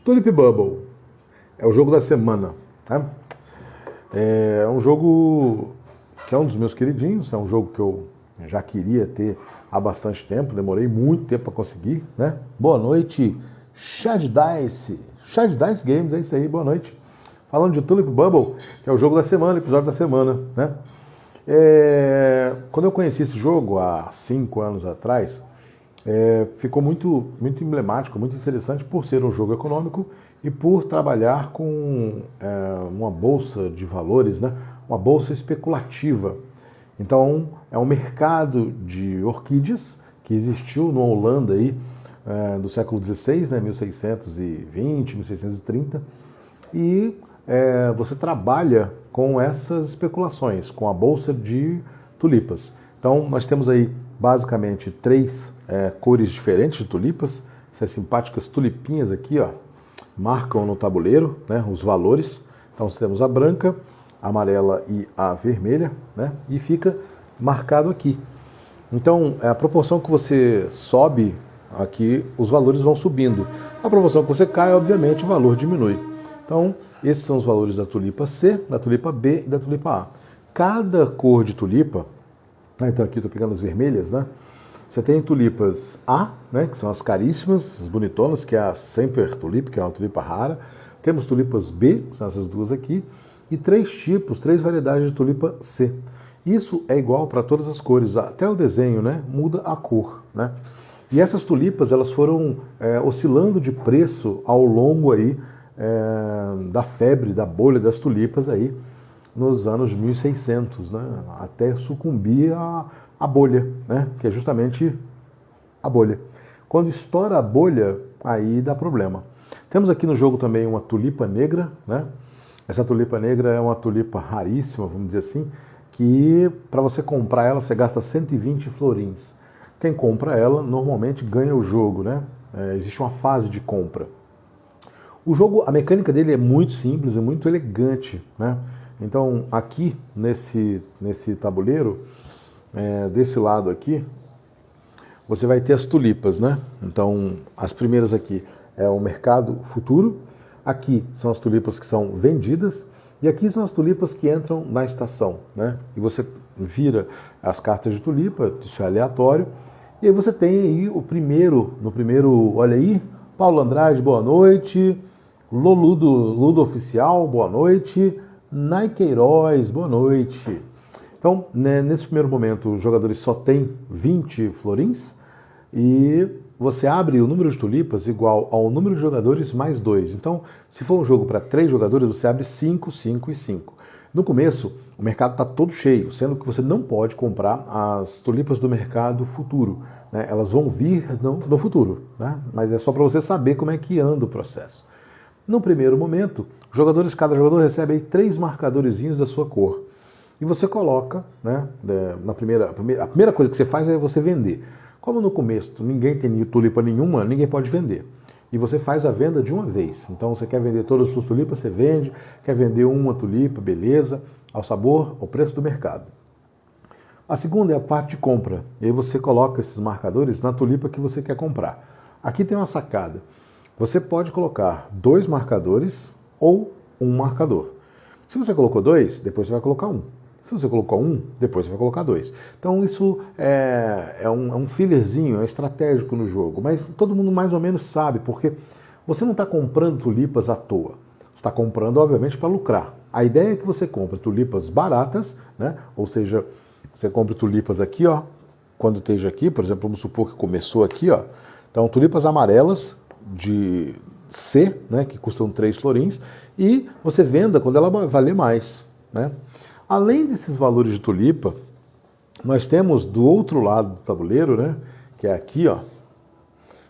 Tulip Bubble é o jogo da semana, né? É um jogo que é um dos meus queridinhos, é um jogo que eu já queria ter há bastante tempo, demorei muito tempo para conseguir, né? Boa noite, Chad Dice. Chad Dice Games, é isso aí, boa noite. Falando de Tulip Bubble, que é o jogo da semana, episódio da semana, né? Quando eu conheci esse jogo, há 5 anos atrás, ficou muito emblemático, muito interessante por ser um jogo econômico e por trabalhar com uma bolsa de valores, né? Uma bolsa especulativa. Então, é um mercado de orquídeas que existiu na Holanda aí, do século XVI, né? 1620, 1630, e você trabalha com essas especulações, com a bolsa de tulipas. Então, nós temos aí basicamente 3 cores diferentes de tulipas. Essas simpáticas tulipinhas aqui, ó, marcam no tabuleiro, né, os valores. Então, nós temos a branca, a amarela e a vermelha, né, e fica marcado aqui. Então, a proporção que você sobe aqui, os valores vão subindo. A proporção que você cai, obviamente, o valor diminui. Então, esses são os valores da tulipa C, da tulipa B e da tulipa A. Cada cor de tulipa, então aqui estou pegando as vermelhas, né? Você tem tulipas A, né, que são as caríssimas, as bonitonas, que é a Semper Tulip, que é uma tulipa rara. Temos tulipas B, que são essas duas aqui, e 3 variedades de tulipa C. Isso é igual para todas as cores, até o desenho, né, muda a cor, né? E essas tulipas, elas foram oscilando de preço ao longo aí da febre, da bolha das tulipas aí, nos anos 1600, né, até sucumbir à bolha, né, que é justamente a bolha. Quando estoura a bolha, aí dá problema. Temos aqui no jogo também uma tulipa negra, né? Essa tulipa negra é uma tulipa raríssima, vamos dizer assim, que para você comprar ela, você gasta 120 florins. Quem compra ela, normalmente ganha o jogo, né? Existe uma fase de compra. O jogo, a mecânica dele é muito simples e muito elegante, né? Então, aqui nesse tabuleiro, desse lado aqui, você vai ter as tulipas, né? Então, as primeiras aqui é o mercado futuro, aqui são as tulipas que são vendidas, e aqui são as tulipas que entram na estação, né? E você vira as cartas de tulipa, isso é aleatório, e aí você tem aí no primeiro, olha aí, Paulo Andrade, boa noite, Ludo Oficial, boa noite, Naiqueiroz, boa noite. Então, né, nesse primeiro momento, os jogadores só têm 20 florins e você abre o número de tulipas igual ao número de jogadores mais 2. Então, se for um jogo para 3 jogadores, você abre 5, 5 e 5. No começo, o mercado está todo cheio, sendo que você não pode comprar as tulipas do mercado futuro, né? Elas vão vir no futuro, né? Mas é só para você saber como é que anda o processo. No primeiro momento, cada jogador recebe aí 3 marcadorzinhos da sua cor. E você coloca, né, a primeira coisa que você faz é você vender. Como no começo ninguém tem tulipa nenhuma, ninguém pode vender. E você faz a venda de uma vez. Então você quer vender todas as suas tulipas, você vende. Quer vender uma tulipa, beleza, ao sabor, ao preço do mercado. A segunda é a parte de compra. E aí você coloca esses marcadores na tulipa que você quer comprar. Aqui tem uma sacada. Você pode colocar 2 marcadores ou 1 marcador. Se você colocou 2, depois você vai colocar 1. Se você colocou 1, depois você vai colocar 2. Então isso é um fillerzinho, é estratégico no jogo, mas todo mundo mais ou menos sabe, porque você não está comprando tulipas à toa. Você está comprando, obviamente, para lucrar. A ideia é que você compre tulipas baratas, né? Ou seja, você compre tulipas aqui, ó, quando esteja aqui, por exemplo, vamos supor que começou aqui, ó. Então, tulipas amarelas de C, né, que custam 3 florins, e você venda quando ela valer mais, né? Além desses valores de tulipa, nós temos do outro lado do tabuleiro, né, que é aqui, ó,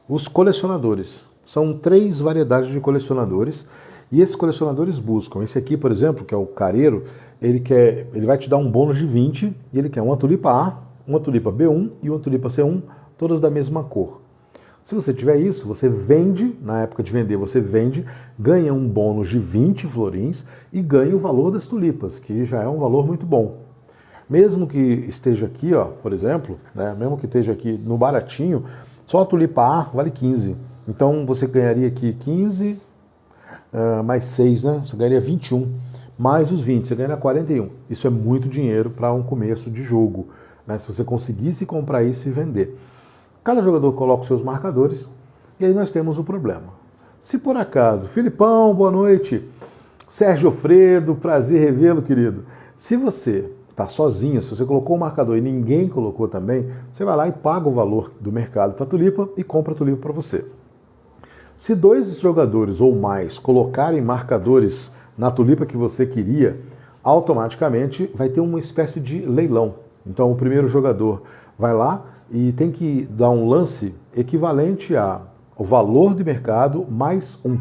os colecionadores. São 3 variedades de colecionadores, e esses colecionadores buscam. Esse aqui, por exemplo, que é o careiro, ele vai te dar um bônus de 20, e ele quer uma tulipa A, uma tulipa B1 e uma tulipa C1, todas da mesma cor. Se você tiver isso, você vende, na época de vender, você vende, ganha um bônus de 20 florins e ganha o valor das tulipas, que já é um valor muito bom. Mesmo que esteja aqui, ó, por exemplo, né, mesmo que esteja aqui no baratinho, só a tulipa A vale 15. Então você ganharia aqui 15 mais 6, né? Você ganharia 21. Mais os 20, você ganha 41. Isso é muito dinheiro para um começo de jogo, né? Se você conseguisse comprar isso e vender. Cada jogador coloca os seus marcadores e aí nós temos o problema. Se por acaso, Filipão, boa noite, Sérgio Fredo, prazer revê-lo, querido. Se você está sozinho, se você colocou o marcador e ninguém colocou também, você vai lá e paga o valor do mercado para a tulipa e compra a tulipa para você. Se 2 jogadores ou mais colocarem marcadores na tulipa que você queria, automaticamente vai ter uma espécie de leilão. Então o primeiro jogador vai lá e tem que dar um lance equivalente ao valor de mercado mais 1.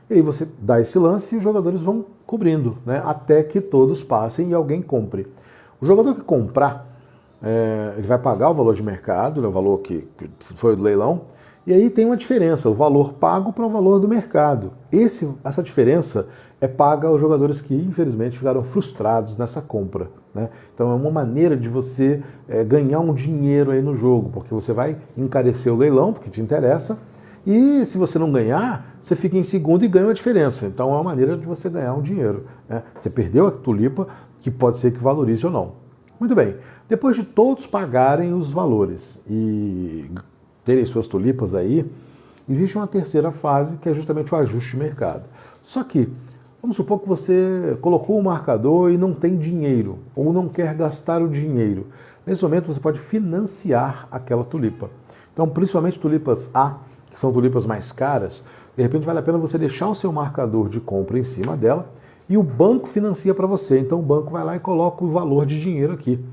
E aí você dá esse lance e os jogadores vão cobrindo, né, até que todos passem e alguém compre. O jogador que comprar, ele vai pagar o valor de mercado, né, o valor que foi do leilão, e aí tem uma diferença, o valor pago para o valor do mercado. Essa diferença é paga aos jogadores que, infelizmente, ficaram frustrados nessa compra, né? Então é uma maneira de você ganhar um dinheiro aí no jogo, porque você vai encarecer o leilão, porque te interessa, e se você não ganhar, você fica em segundo e ganha uma diferença. Então é uma maneira de você ganhar um dinheiro, né? Você perdeu a tulipa, que pode ser que valorize ou não. Muito bem, depois de todos pagarem os valores e terem suas tulipas aí, existe uma terceira fase que é justamente o ajuste de mercado. Só que, vamos supor que você colocou o marcador e não tem dinheiro, ou não quer gastar o dinheiro. Nesse momento você pode financiar aquela tulipa. Então, principalmente tulipas A, que são tulipas mais caras, de repente vale a pena você deixar o seu marcador de compra em cima dela e o banco financia para você. Então o banco vai lá e coloca o valor de dinheiro aqui.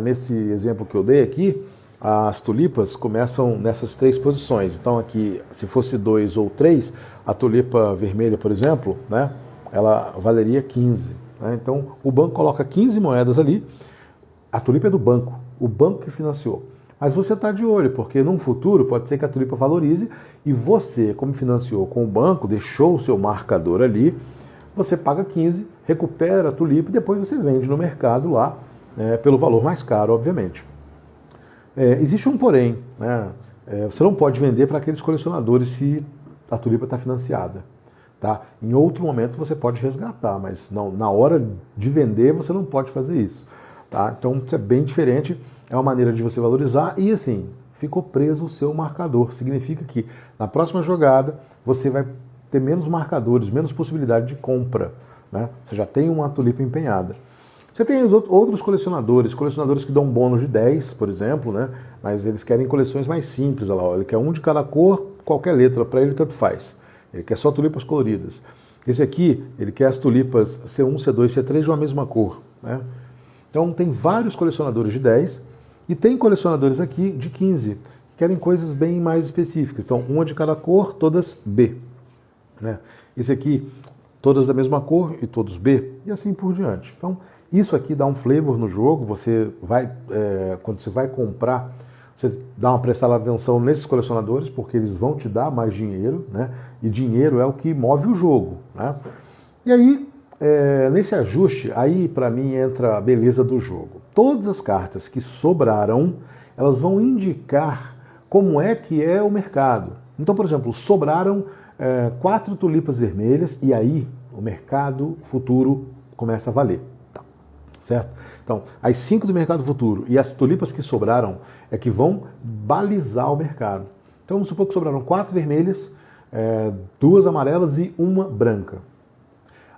Nesse exemplo que eu dei aqui, as tulipas começam nessas 3 posições. Então aqui, se fosse 2 ou 3, a tulipa vermelha, por exemplo, né, ela valeria 15. Né? Então o banco coloca 15 moedas ali, a tulipa é do banco, o banco que financiou. Mas você está de olho, porque num futuro pode ser que a tulipa valorize e você, como financiou com o banco, deixou o seu marcador ali, você paga 15, recupera a tulipa e depois você vende no mercado lá, pelo valor mais caro, obviamente. Existe um porém, né? Você não pode vender para aqueles colecionadores se a tulipa está financiada. Tá? Em outro momento você pode resgatar, mas não, na hora de vender você não pode fazer isso. Tá? Então isso é bem diferente, é uma maneira de você valorizar e assim, ficou preso o seu marcador. Significa que na próxima jogada você vai ter menos marcadores, menos possibilidade de compra. Né? Você já tem uma tulipa empenhada. Você tem os outros colecionadores que dão um bônus de 10, por exemplo, né? Mas eles querem coleções mais simples. Olha lá, ele quer um de cada cor, qualquer letra, para ele tanto faz. Ele quer só tulipas coloridas. Esse aqui, ele quer as tulipas C1, C2, C3 de uma mesma cor. Né? Então tem vários colecionadores de 10 e tem colecionadores aqui de 15, que querem coisas bem mais específicas. Então, uma de cada cor, todas B. Né? Esse aqui, todas da mesma cor e todos B, e assim por diante. Então, isso aqui dá um flavor no jogo. Você vai, quando você vai comprar, você dá uma prestada atenção nesses colecionadores, porque eles vão te dar mais dinheiro, né? E dinheiro é o que move o jogo. Né? E aí, nesse ajuste, aí para mim entra a beleza do jogo. Todas as cartas que sobraram, elas vão indicar como é que é o mercado. Então, por exemplo, sobraram 4 tulipas vermelhas e aí o mercado futuro começa a valer. Tá. Certo? Então, as 5 do mercado futuro e as tulipas que sobraram é que vão balizar o mercado. Então, vamos supor que sobraram 4 vermelhas, 2 amarelas e 1 branca.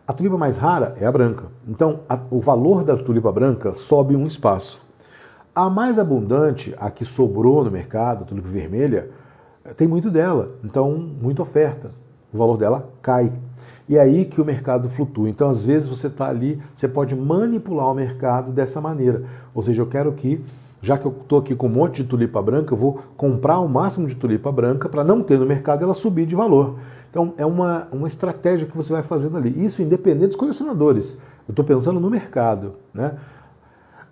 A tulipa mais rara é a branca. Então, o valor da tulipa branca sobe um espaço. A mais abundante, a que sobrou no mercado, a tulipa vermelha, tem muito dela, então muita oferta. O valor dela cai. E é aí que o mercado flutua. Então, às vezes, você está ali, você pode manipular o mercado dessa maneira. Ou seja, eu quero que, já que eu estou aqui com um monte de tulipa branca, eu vou comprar o máximo de tulipa branca para não ter no mercado ela subir de valor. Então, é uma estratégia que você vai fazendo ali. Isso independente dos colecionadores. Eu estou pensando no mercado. Né?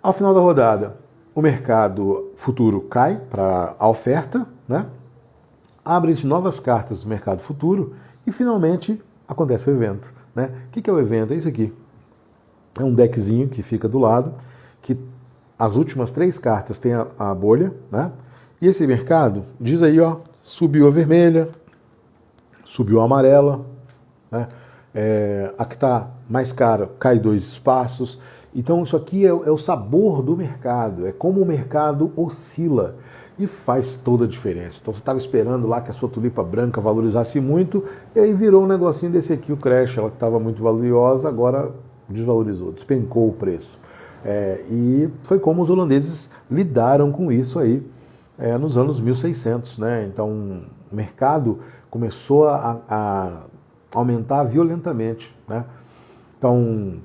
Ao final da rodada, o mercado futuro cai para a oferta, né? Abrem-se novas cartas do mercado futuro e, finalmente, acontece o evento. Né? O que é o evento? É isso aqui. É um deckzinho que fica do lado, que as últimas 3 cartas têm a bolha, né? E esse mercado diz aí, ó, subiu a vermelha, subiu a amarela, né? A que está mais cara cai 2 espaços. Então isso aqui é o sabor do mercado, é como o mercado oscila e faz toda a diferença. Então você estava esperando lá que a sua tulipa branca valorizasse muito e aí virou um negocinho desse aqui, o Crash, ela que estava muito valiosa, agora desvalorizou, despencou o preço. E foi como os holandeses lidaram com isso aí nos anos 1600, né? Então o mercado começou a aumentar violentamente, né? Então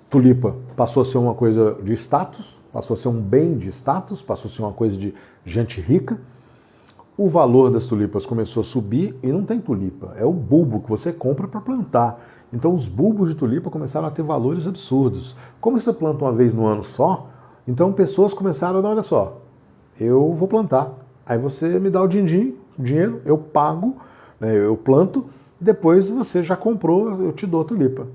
tulipa passou a ser uma coisa de status, passou a ser um bem de status, passou a ser uma coisa de gente rica. O valor das tulipas começou a subir e não tem tulipa, é o bulbo que você compra para plantar. Então os bulbos de tulipa começaram a ter valores absurdos. Como você planta uma vez no ano só, então pessoas começaram a, olha só, eu vou plantar, aí você me dá o dinheiro, eu pago, né, eu planto, depois você já comprou, eu te dou a tulipa.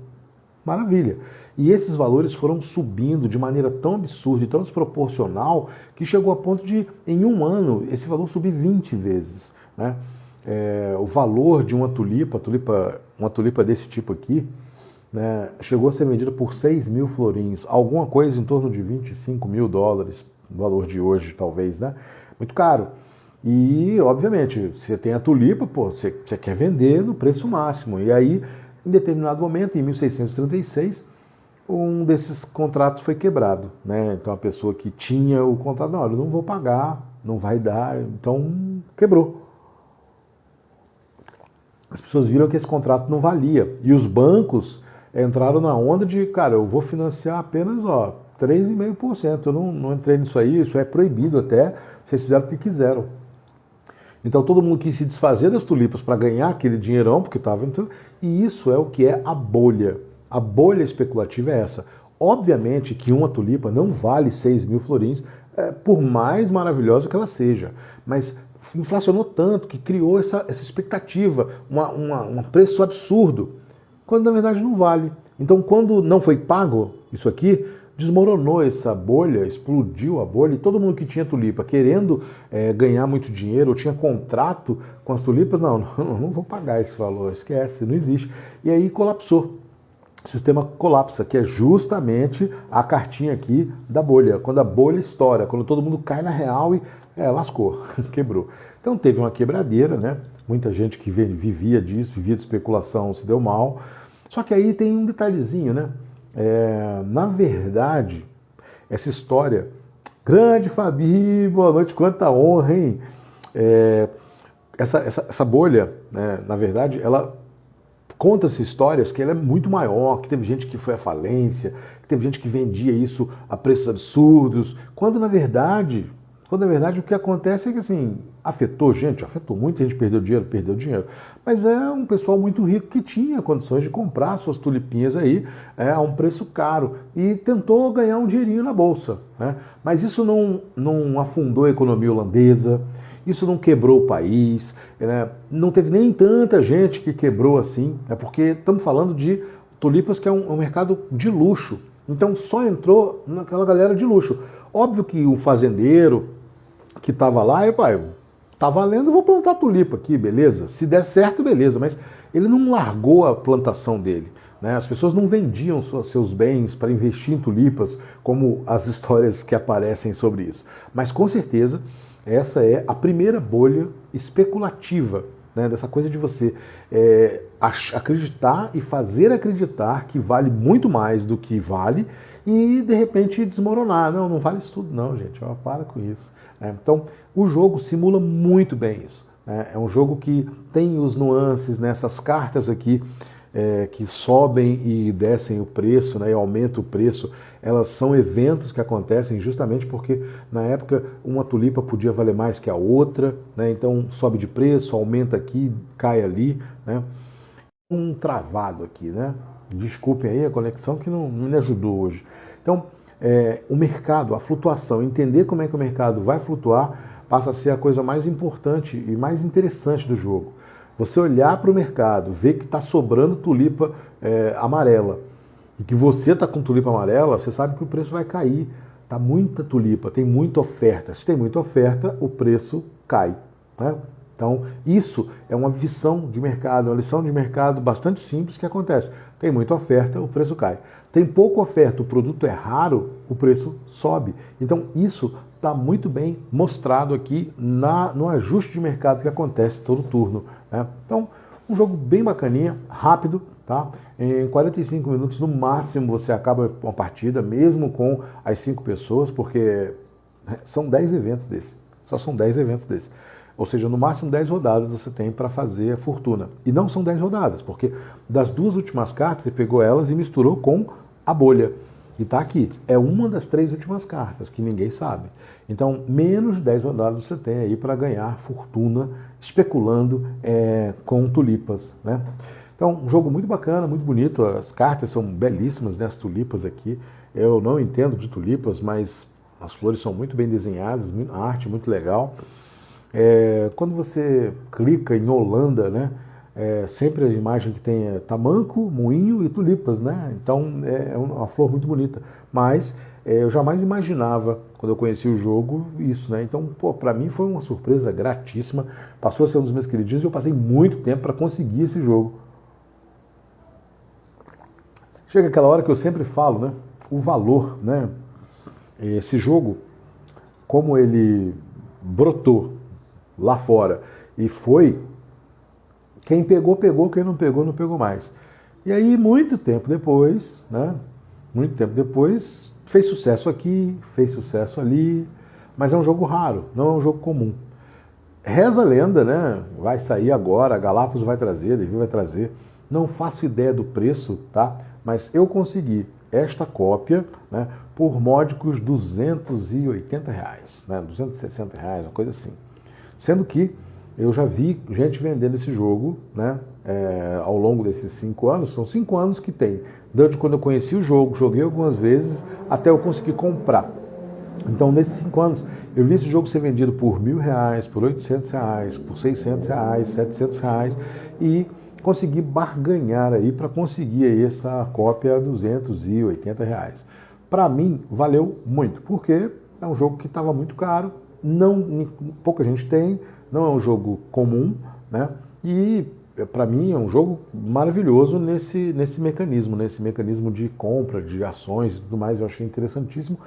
Maravilha. E esses valores foram subindo de maneira tão absurda e tão desproporcional que chegou a ponto de, em um ano, esse valor subir 20 vezes, né? O valor de uma tulipa desse tipo aqui, né, chegou a ser vendida por 6 mil florins, alguma coisa em torno de 25 mil dólares, no valor de hoje talvez, né? Muito caro. E, obviamente, você tem a tulipa, pô, você quer vender no preço máximo. E aí, em determinado momento, em 1636, um desses contratos foi quebrado, né? Então a pessoa que tinha o contrato, não, eu não vou pagar, não vai dar, então quebrou. As pessoas viram que esse contrato não valia. E os bancos entraram na onda de, cara, eu vou financiar apenas 3,5%. Eu não entrei nisso aí, isso é proibido até, vocês fizeram o que quiseram. Então todo mundo quis se desfazer das tulipas para ganhar aquele dinheirão, porque estava entrando, e isso é o que é a bolha. A bolha especulativa é essa. Obviamente que uma tulipa não vale 6 mil florins, por mais maravilhosa que ela seja, mas inflacionou tanto que criou essa expectativa, um preço absurdo, quando na verdade não vale. Então quando não foi pago isso aqui, desmoronou essa bolha, explodiu a bolha, e todo mundo que tinha tulipa querendo ganhar muito dinheiro, ou tinha contrato com as tulipas, não vou pagar esse valor, esquece, não existe. E aí colapsou. O sistema colapsa, que é justamente a cartinha aqui da bolha. Quando a bolha estoura, quando todo mundo cai na real e lascou, quebrou. Então teve uma quebradeira, né? Muita gente que vivia disso, vivia de especulação, se deu mal. Só que aí tem um detalhezinho, né? Na verdade, essa história... Grande Fabi, boa noite, quanta honra, hein? Essa bolha, né, na verdade, ela conta-se histórias que ela é muito maior, que teve gente que foi à falência, que teve gente que vendia isso a preços absurdos, quando na verdade o que acontece é que assim, afetou muita gente, perdeu dinheiro, mas é um pessoal muito rico que tinha condições de comprar suas tulipinhas aí a um preço caro e tentou ganhar um dinheirinho na bolsa, né? Mas isso não afundou a economia holandesa, isso não quebrou o país, né? Não teve nem tanta gente que quebrou assim, porque estamos falando de tulipas que é um mercado de luxo, então só entrou naquela galera de luxo. Óbvio que o fazendeiro que estava lá, tá valendo, eu vou plantar tulipa aqui, beleza? Se der certo, beleza, mas ele não largou a plantação dele, né? As pessoas não vendiam seus bens para investir em tulipas, como as histórias que aparecem sobre isso. Mas com certeza, essa é a primeira bolha especulativa, né? Dessa coisa de você acreditar e fazer acreditar que vale muito mais do que vale e de repente desmoronar. Não vale isso tudo não, gente, para com isso. Então, o jogo simula muito bem isso. É um jogo que tem os nuances, nessas cartas aqui, que sobem e descem o preço, né, e aumentam o preço. Elas são eventos que acontecem justamente porque, na época, uma tulipa podia valer mais que a outra, né, então sobe de preço, aumenta aqui, cai ali, né. Um travado aqui, né? Desculpem aí a conexão que não me ajudou hoje. Então, o mercado, a flutuação, entender como é que o mercado vai flutuar, passa a ser a coisa mais importante e mais interessante do jogo. Você olhar para o mercado, ver que está sobrando tulipa amarela e que você está com tulipa amarela, você sabe que o preço vai cair. Está muita tulipa, tem muita oferta. Se tem muita oferta, o preço cai, né? Então, isso é uma visão de mercado, uma lição de mercado bastante simples que acontece. Tem muita oferta, o preço cai. Tem pouca oferta, o produto é raro, o preço sobe. Então, isso está muito bem mostrado aqui no ajuste de mercado que acontece todo turno, né? Então, um jogo bem bacaninha, rápido, tá? Em 45 minutos no máximo você acaba uma partida, mesmo com as 5 pessoas, porque são 10 eventos desses. Só são 10 eventos desses. Ou seja, no máximo 10 rodadas você tem para fazer a fortuna. E não são 10 rodadas, porque das 2 últimas cartas você pegou elas e misturou com a bolha. E tá aqui. É uma das 3 últimas cartas, que ninguém sabe. Então, menos de 10 rodadas você tem aí para ganhar fortuna especulando com tulipas, né? Então, um jogo muito bacana, muito bonito. As cartas são belíssimas, né? As tulipas aqui. Eu não entendo de tulipas, mas as flores são muito bem desenhadas, a arte muito legal. Quando você clica em Holanda, né? Sempre a imagem que tem é tamanco, moinho e tulipas, né? Então é uma flor muito bonita. Mas eu jamais imaginava, quando eu conheci o jogo, isso, né? Então, para mim foi uma surpresa gratíssima. Passou a ser um dos meus queridinhos e eu passei muito tempo para conseguir esse jogo. Chega aquela hora que eu sempre falo, né? O valor, né? Esse jogo, como ele brotou lá fora e foi, quem pegou, pegou, quem não pegou, não pegou mais. E aí, muito tempo depois, né? Muito tempo depois, fez sucesso aqui, fez sucesso ali, mas é um jogo raro, não é um jogo comum. Reza a lenda, né? Vai sair agora, a Galápagos vai trazer, a Devir vai trazer. Não faço ideia do preço, tá? Mas eu consegui esta cópia, né, por módicos R$280, né? R$260, uma coisa assim. Sendo que eu já vi gente vendendo esse jogo, né, ao longo desses 5 anos. São 5 anos que tem. Desde quando eu conheci o jogo, joguei algumas vezes, até eu conseguir comprar. Então, nesses 5 anos, eu vi esse jogo ser vendido por R$1.000, por R$800, por R$600, R$700 e consegui barganhar aí para conseguir aí essa cópia a R$280. Para mim, valeu muito, porque é um jogo que estava muito caro, pouca gente tem, não é um jogo comum, né? E para mim é um jogo maravilhoso nesse mecanismo de compra, de ações e tudo mais. Eu achei interessantíssimo.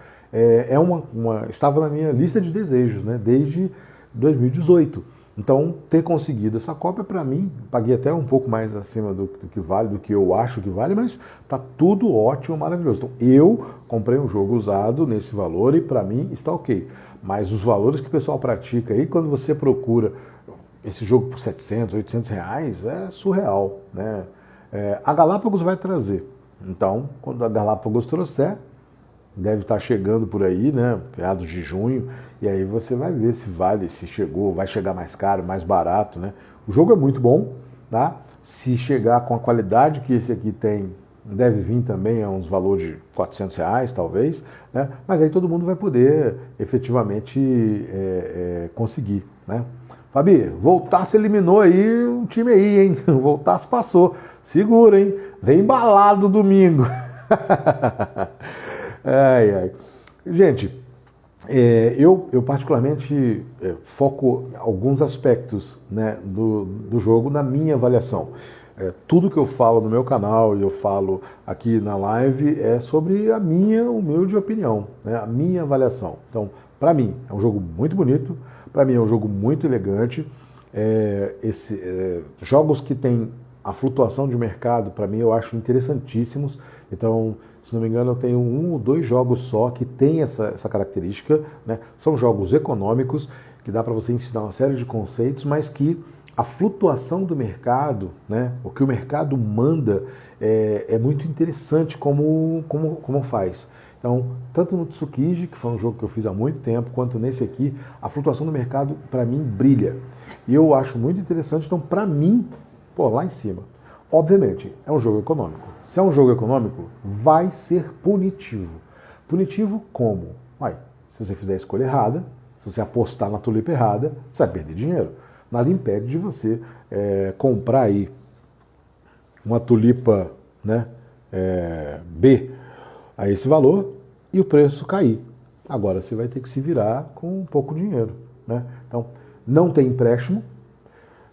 Estava na minha lista de desejos, né? Desde 2018. Então, ter conseguido essa cópia, para mim, paguei até um pouco mais acima do que vale, do que eu acho que vale, mas tá tudo ótimo, maravilhoso. Então, eu comprei um jogo usado nesse valor e para mim está ok. Mas os valores que o pessoal pratica aí, quando você procura esse jogo por R$700, R$800, é surreal, né? A Galápagos vai trazer. Então, quando a Galápagos trouxer, deve estar chegando por aí, né? Meados de junho. E aí você vai ver se vale, se chegou, vai chegar mais caro, mais barato, né? O jogo é muito bom, tá? Se chegar com a qualidade que esse aqui tem, deve vir também a uns valores de R$400, talvez, né? Mas aí todo mundo vai poder efetivamente conseguir, né? Fabi, Voltaço eliminou aí um time aí, hein? Voltaço passou. Segura, hein? Vem embalado domingo. Ai, ai. Gente, eu particularmente foco alguns aspectos, né, do jogo na minha avaliação. Tudo que eu falo no meu canal e eu falo aqui na live é sobre a minha humilde opinião, né, a minha avaliação. Então, para mim, é um jogo muito bonito, para mim é um jogo muito elegante. Jogos que têm a flutuação de mercado, para mim, eu acho interessantíssimos. Então, se não me engano, eu tenho 1 ou 2 jogos só que tem essa característica, né? São jogos econômicos, que dá para você ensinar uma série de conceitos, mas que a flutuação do mercado, né? O que o mercado manda é muito interessante como faz. Então, tanto no Tsukiji, que foi um jogo que eu fiz há muito tempo, quanto nesse aqui, a flutuação do mercado, para mim, brilha. E eu acho muito interessante, então, para mim, lá em cima. Obviamente, é um jogo econômico. Se é um jogo econômico, vai ser punitivo. Punitivo como? Se você fizer a escolha errada, se você apostar na tulipa errada, você vai perder dinheiro. Nada impede de você comprar aí uma tulipa, né, B a esse valor e o preço cair. Agora você vai ter que se virar com pouco dinheiro, né? Então, não tem empréstimo.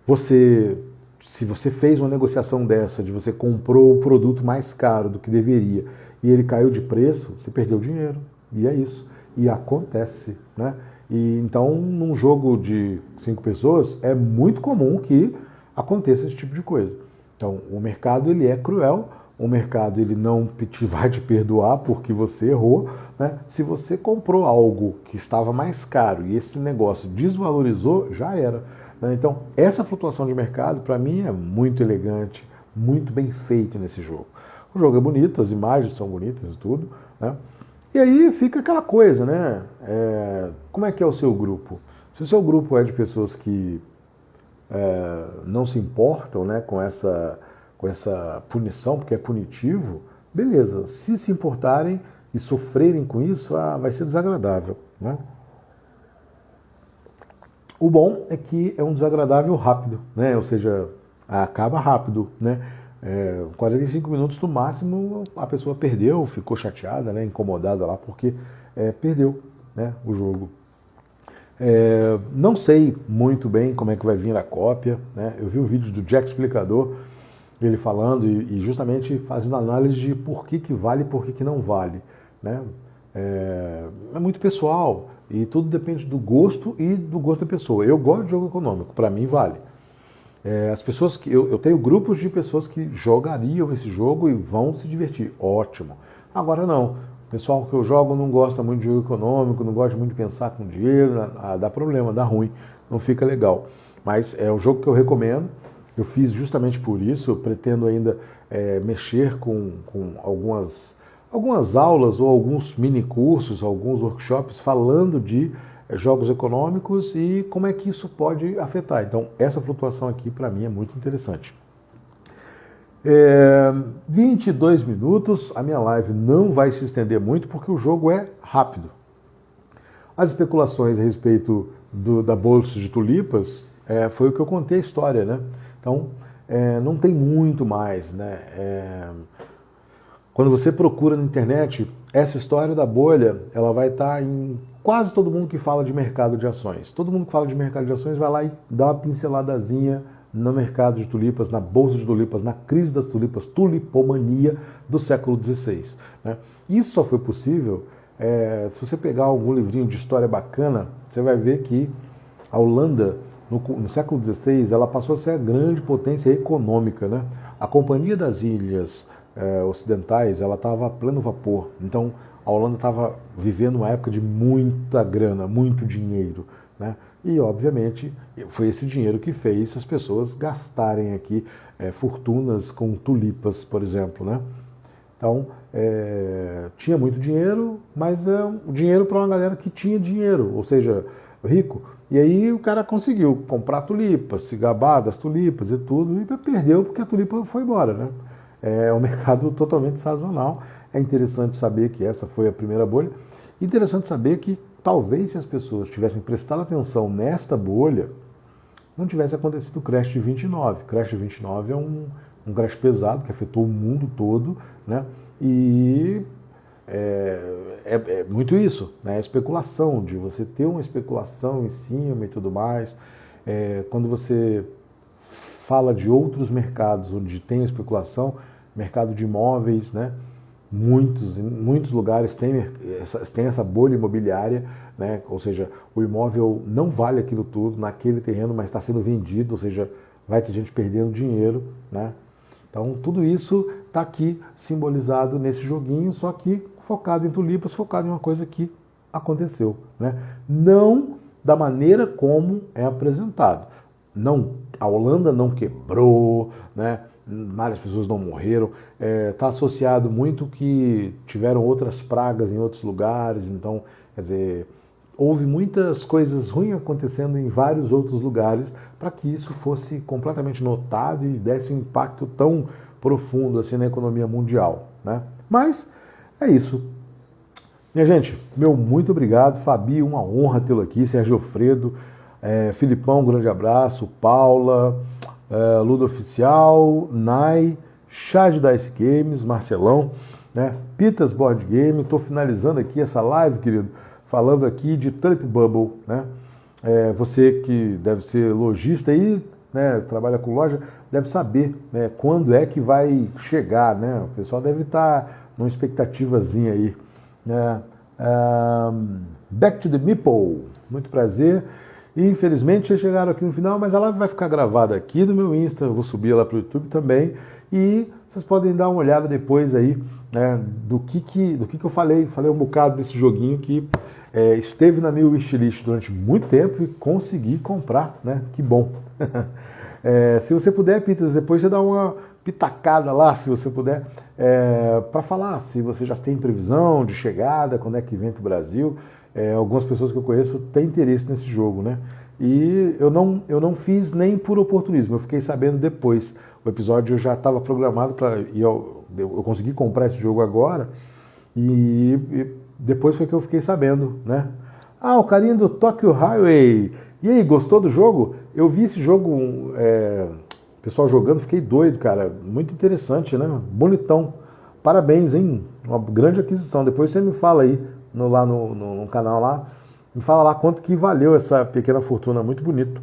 Se você fez uma negociação dessa, de você comprou o produto mais caro do que deveria e ele caiu de preço, você perdeu dinheiro. E é isso. E acontece, né? E então, num jogo de 5 pessoas, é muito comum que aconteça esse tipo de coisa. Então, o mercado ele é cruel, o mercado ele não vai te perdoar porque você errou, né? Se você comprou algo que estava mais caro e esse negócio desvalorizou, já era. Né? Então, essa flutuação de mercado, para mim, é muito elegante, muito bem feito nesse jogo. O jogo é bonito, as imagens são bonitas e tudo, né? E aí fica aquela coisa, né? Como é que é o seu grupo? Se o seu grupo é de pessoas que não se importam, né, com essa punição, porque é punitivo, beleza. Se importarem e sofrerem com isso, vai ser desagradável, né? O bom é que é um desagradável rápido, né? Ou seja, acaba rápido, né? 45 minutos no máximo a pessoa perdeu, ficou chateada, né? Incomodada lá porque perdeu, né? O jogo. Não sei muito bem como é que vai vir a cópia, né? Eu vi um vídeo do Jack Explicador, ele falando e justamente fazendo análise de por que vale e por que não vale, né? É muito pessoal e tudo depende do gosto e do gosto da pessoa. Eu gosto de jogo econômico, para mim vale. As pessoas que eu tenho grupos de pessoas que jogariam esse jogo e vão se divertir, ótimo. Agora não, o pessoal que eu jogo não gosta muito de jogo econômico, não gosta muito de pensar com dinheiro, dá problema, dá ruim, não fica legal. Mas é um jogo que eu recomendo. Eu fiz justamente por isso, eu pretendo ainda mexer com algumas aulas ou alguns mini cursos, alguns workshops falando de jogos econômicos e como é que isso pode afetar. Então, essa flutuação aqui para mim é muito interessante. 22 minutos, a minha live não vai se estender muito porque o jogo é rápido. As especulações a respeito da bolsa de tulipas foi o que eu contei a história, né? Então, não tem muito mais, né? Quando você procura na internet, essa história da bolha, ela vai estar em quase todo mundo que fala de mercado de ações. Todo mundo que fala de mercado de ações vai lá e dá uma pinceladazinha no mercado de tulipas, na bolsa de tulipas, na crise das tulipas, tulipomania do século XVI. Né? Isso só foi possível, se você pegar algum livrinho de história bacana, você vai ver que a Holanda, no século XVI, ela passou a ser a grande potência econômica. Né? A Companhia das Ilhas Ocidentais, ela estava a pleno vapor. Então, a Holanda estava vivendo uma época de muita grana, muito dinheiro, né? E, obviamente, foi esse dinheiro que fez as pessoas gastarem aqui fortunas com tulipas, por exemplo, né? Então, tinha muito dinheiro, mas dinheiro para uma galera que tinha dinheiro, ou seja, rico. E aí o cara conseguiu comprar tulipas, se gabar das tulipas e tudo, e perdeu porque a tulipa foi embora, né? É um mercado totalmente sazonal. É interessante saber que essa foi a primeira bolha. Interessante saber que talvez se as pessoas tivessem prestado atenção nesta bolha, não tivesse acontecido o crash de 29. O crash de 29 é um crash pesado que afetou o mundo todo, né? E é muito isso, né? A especulação, de você ter uma especulação em cima e tudo mais. Quando você fala de outros mercados onde tem especulação, mercado de imóveis, né? Em muitos lugares tem essa bolha imobiliária, né? Ou seja, o imóvel não vale aquilo tudo naquele terreno, mas está sendo vendido, ou seja, vai ter gente perdendo dinheiro, né? Então tudo isso está aqui simbolizado nesse joguinho, só que focado em tulipas, focado em uma coisa que aconteceu, né? Não da maneira como é apresentado. Não, a Holanda não quebrou, né? Várias pessoas não morreram, está associado muito que tiveram outras pragas em outros lugares, então, quer dizer, houve muitas coisas ruins acontecendo em vários outros lugares para que isso fosse completamente notado e desse um impacto tão profundo assim na economia mundial, né? Mas é isso. Minha gente, meu muito obrigado, Fabi, uma honra tê-lo aqui, Sérgio Alfredo, Filipão, um grande abraço, Paula, Ludo Oficial, Nai, Chad Dice Games, Marcelão, né? Pitas Board Game. Estou finalizando aqui essa live, querido, falando aqui de Tulip Bubble, né? Você que deve ser lojista aí, né, trabalha com loja, deve saber, né, quando é que vai chegar, né? O pessoal deve estar numa expectativazinha aí. Né? Back to the Meeple, muito prazer. E, infelizmente vocês chegaram aqui no final, mas ela vai ficar gravada aqui no meu Insta, eu vou subir ela para o YouTube também. E vocês podem dar uma olhada depois aí, né, do que eu falei. Falei um bocado desse joguinho que esteve na minha wishlist durante muito tempo e consegui comprar, né? Que bom. Se você puder, Peter, depois você dá uma pitacada lá, se você puder, para falar se você já tem previsão de chegada, quando é que vem para o Brasil. Algumas pessoas que eu conheço têm interesse nesse jogo, né? E eu não fiz nem por oportunismo, eu fiquei sabendo depois. O episódio já estava programado e eu consegui comprar esse jogo agora e depois foi que eu fiquei sabendo, né? Ah, o carinha do Tokyo Highway. E aí, gostou do jogo? Eu vi esse jogo, o pessoal jogando, fiquei doido, cara. Muito interessante, né? Bonitão. Parabéns, hein? Uma grande aquisição. Depois você me fala aí, lá no canal lá, me fala lá quanto que valeu essa pequena fortuna. Muito bonito.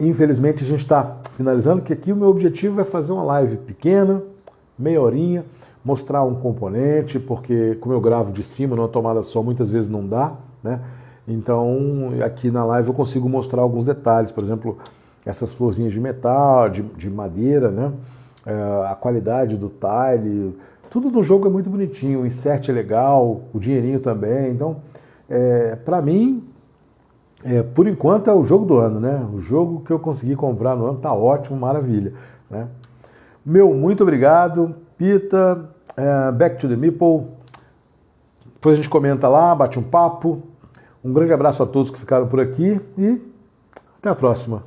Infelizmente a gente está finalizando, que aqui o meu objetivo é fazer uma live pequena, meia horinha, mostrar um componente, porque como eu gravo de cima, numa tomada só, muitas vezes não dá, né? Então aqui na live eu consigo mostrar alguns detalhes, por exemplo, essas florzinhas de metal, de madeira, né? A qualidade do tile, tudo no jogo é muito bonitinho, o insert é legal, o dinheirinho também, então para mim, por enquanto é o jogo do ano, né? O jogo que eu consegui comprar no ano tá ótimo, maravilha, né? Muito obrigado, Pita, Back to the Meeple. Depois a gente comenta lá, bate um papo. Um grande abraço a todos que ficaram por aqui e até a próxima.